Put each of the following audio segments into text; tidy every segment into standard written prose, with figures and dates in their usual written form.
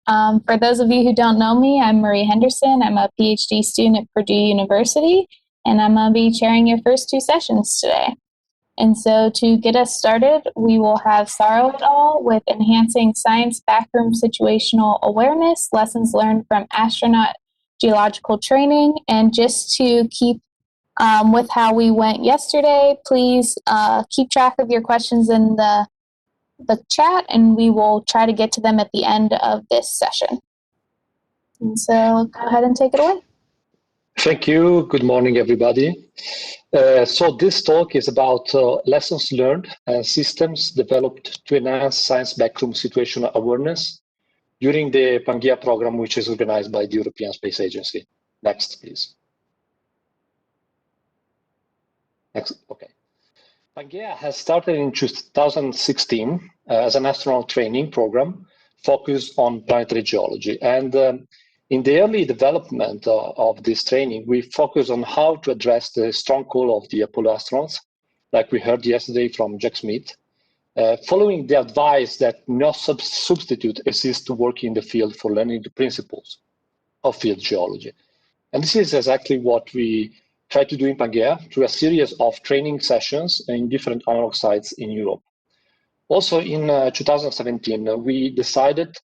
For those of you who don't know me, I'm Marie Henderson. I'm a PhD student at Purdue University, and I'm going to be chairing your first two sessions today. And so to get us started, we will have Sauro et al. With Enhancing Science Backroom Situational Awareness, Lessons Learned from Astronaut Geological Training. And just to keep with how we went yesterday, please keep track of your questions in the chat, and we will try to get to them at the end of this session. And so go ahead and take it away. Thank you. Good morning, everybody. So this talk is about lessons learned and systems developed to enhance science backroom situational awareness during the Pangea program, which is organized by the European Space Agency. Next, please. Next, okay. Pangea has started in 2016 as an astronaut training program focused on planetary geology. And in the early development of this training, we focus on how to address the strong call of the Apollo astronauts, like we heard yesterday from Jack Smith, following the advice that no substitute exists to work in the field for learning the principles of field geology. And this is exactly what we try to do in Pangea through a series of training sessions in different analog sites in Europe. Also in 2017, we decided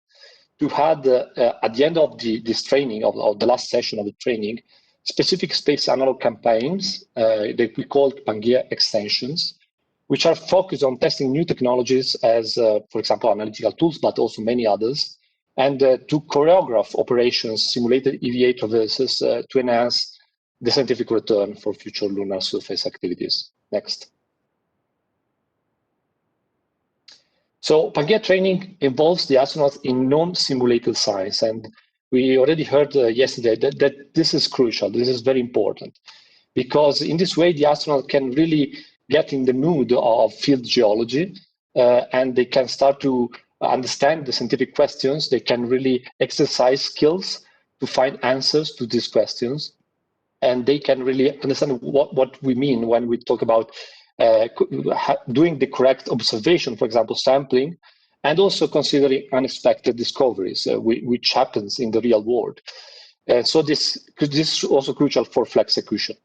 to have, at the end of this training, of the last session of the training, specific space analog campaigns that we called Pangea extensions, which are focused on testing new technologies as, for example, analytical tools, but also many others, and to choreograph operations, simulated EVA traverses to enhance the scientific return for future lunar surface activities. Next. So Pangea training involves the astronauts in non-simulated science, and we already heard yesterday that this is crucial. This is very important, because in this way, the astronaut can really get in the mood of field geology, and they can start to understand the scientific questions. They can really exercise skills to find answers to these questions, and they can really understand what we mean when we talk about doing the correct observation, for example, sampling, and also considering unexpected discoveries, which happens in the real world. So this is also crucial for flexecution.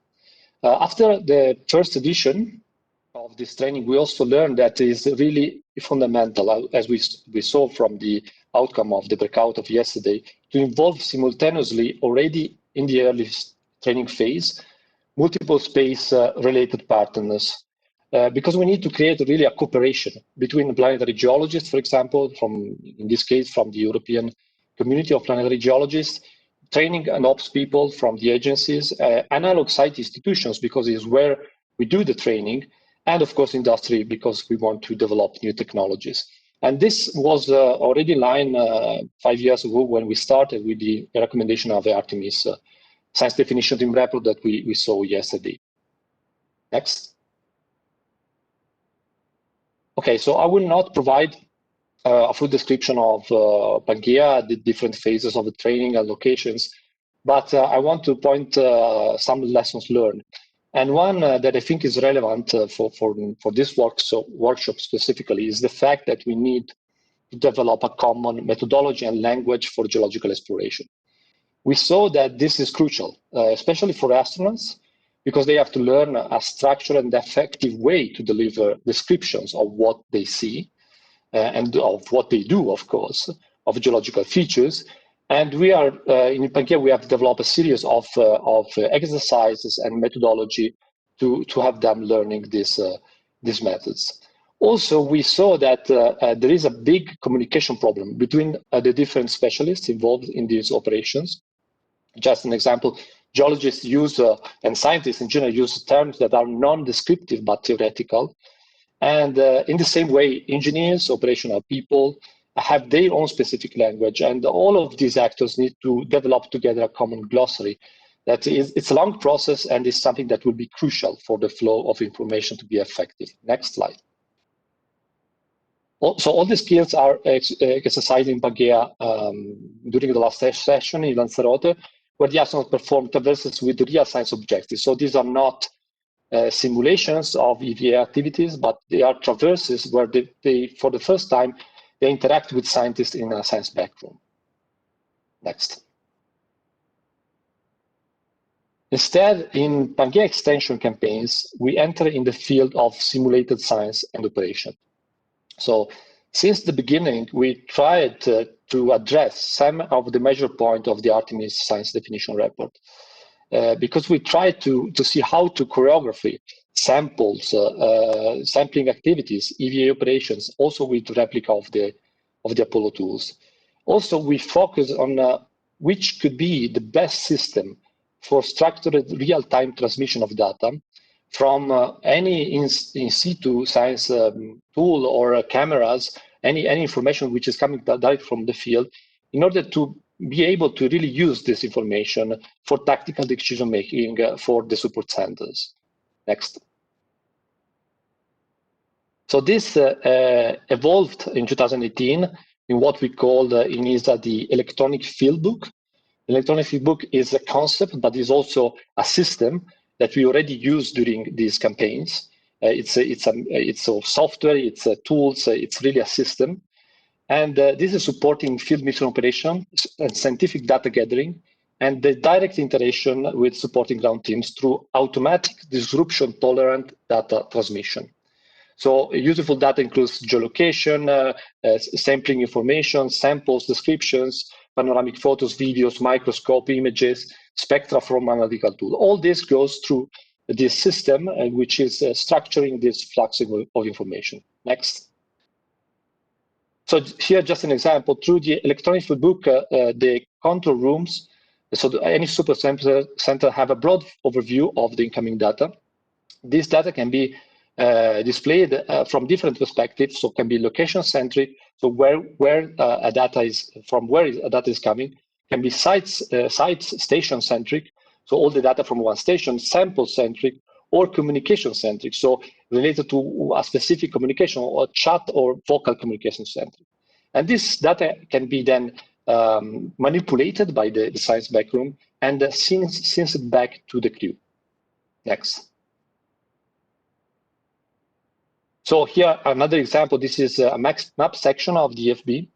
After the first edition of this training, we also learned that it is really fundamental, as we saw from the outcome of the breakout of yesterday, to involve simultaneously already in the early training phase, multiple space-related partners, because we need to create really a cooperation between planetary geologists, for example, in this case, from the European community of planetary geologists, training and ops people from the agencies, analog site institutions, because it's where we do the training, and of course, industry, because we want to develop new technologies. And this was already in line 5 years ago when we started with the recommendation of the Artemis science definition team report that we saw yesterday. Next. Okay, so I will not provide a full description of Pangea, the different phases of the training and locations, but I want to point some lessons learned. And one that I think is relevant for this workshop specifically is the fact that we need to develop a common methodology and language for geological exploration. We saw that this is crucial, especially for astronauts, because they have to learn a structured and effective way to deliver descriptions of what they see and of what they do, of course, of geological features. And we are, in Pangea, we have developed a series of exercises and methodology to have them learning these methods. Also, we saw that there is a big communication problem between the different specialists involved in these operations. Just an example, geologists use, and scientists in general use terms that are non-descriptive but theoretical. And in the same way, engineers, operational people have their own specific language, and all of these actors need to develop together a common glossary. It's a long process, and it's something that will be crucial for the flow of information to be effective. Next slide. So all the skills are exercised in Pangea during the last session in Lanzarote, where the astronauts perform traverses with real science objectives. So these are not simulations of EVA activities, but they are traverses where they for the first time, they interact with scientists in a science backroom. Next. Instead, in Pangea extension campaigns, we enter in the field of simulated science and operation. So since the beginning, we tried to address some of the measure points of the Artemis Science Definition Report, because we tried to see how to choreography samples, sampling activities, EVA operations, also with replica of the Apollo tools. Also, we focus on which could be the best system for structured real-time transmission of data from any in situ science tool or cameras, any information which is coming direct from the field, in order to be able to really use this information for tactical decision making for the support centers. Next. So this evolved in 2018 in what we call in ESA the electronic field book. Electronic field book is a concept, but is also a system that we already use during these campaigns. It's a software, it's tools, it's really a system. And this is supporting field mission operation and scientific data gathering and the direct interaction with supporting ground teams through automatic disruption-tolerant data transmission. So useful data includes geolocation, sampling information, samples, descriptions, panoramic photos, videos, microscope images, spectra from analytical tool. All this goes through this system, which is structuring this flux of information. Next. So here, just an example, through the electronic field book, the control rooms, so any super center have a broad overview of the incoming data. This data can be displayed from different perspectives, so can be location-centric, so where a data is from, where a data is coming, can be station-centric, so all the data from one station, sample-centric, or communication-centric, so related to a specific communication or chat or vocal communication-centric. And this data can be then manipulated by the science backroom and sent back to the crew. Next. So here, another example, this is a map section of the EFB.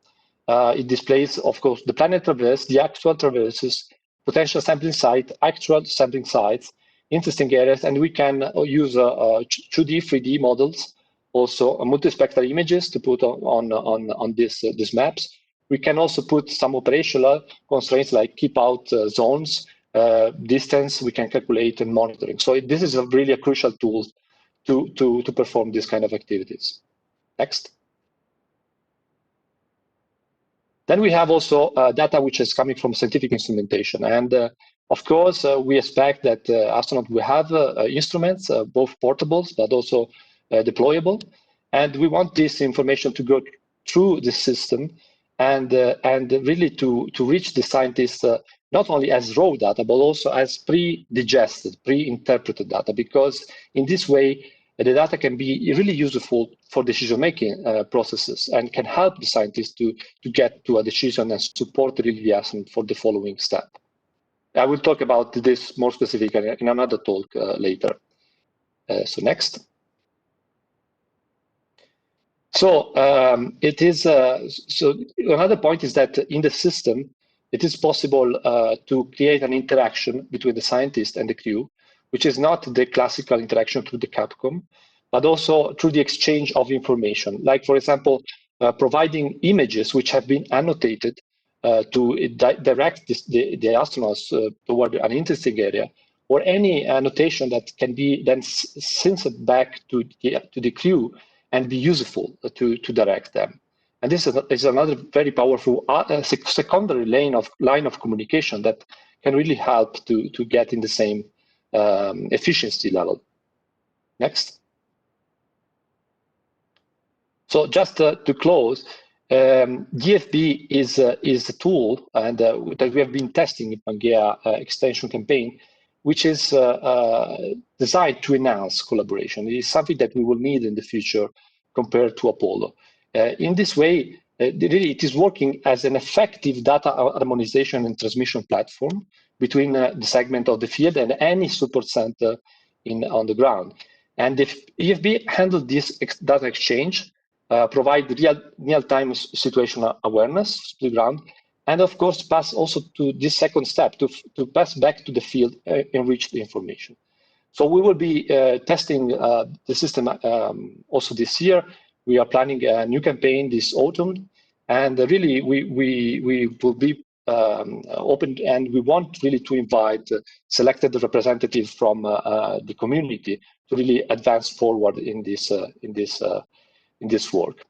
It displays, of course, the planet traverse, the actual traverses, potential sampling site, actual sampling sites, interesting areas, and we can use 2D, 3D models, also multispectral images to put on these maps. We can also put some operational constraints like keep out zones, distance we can calculate, and monitoring. So this is really a crucial tool to perform these kind of activities. Next. Then we have also data which is coming from scientific instrumentation. And of course, we expect that Astronaut will have instruments, both portables, but also deployable. And we want this information to go through the system and really to reach the scientists not only as raw data, but also as pre-digested, pre-interpreted data, because in this way, the data can be really useful for decision-making processes and can help the scientists to get to a decision and support really the astronaut for the following step. I will talk about this more specifically in another talk later. So next. So it is. So another point is that in the system, it is possible to create an interaction between the scientist and the crew, which is not the classical interaction through the Capcom, but also through the exchange of information. Like, for example, providing images which have been annotated to direct the astronauts toward an interesting area, or any annotation that can be then sent back to the crew and be useful to direct them. And this is another very powerful secondary line of communication that can really help to get in the same efficiency level. Next. So just to close, DFB is a tool and that we have been testing in Pangea extension campaign, which is designed to enhance collaboration. It is something that we will need in the future compared to Apollo. In this way, really it is working as an effective data harmonization and transmission platform between the segment of the field and any support center on the ground. And if EFB handles this data exchange, provide real-time situational awareness to the ground, and of course pass also to this second step, to pass back to the field enriched information. So we will be testing the system also this year. We are planning a new campaign this autumn, and really we will be open, and we want really to invite selected representatives from the community to really advance forward in this work.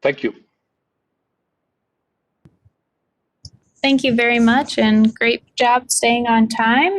Thank you. Thank you very much, and great job staying on time.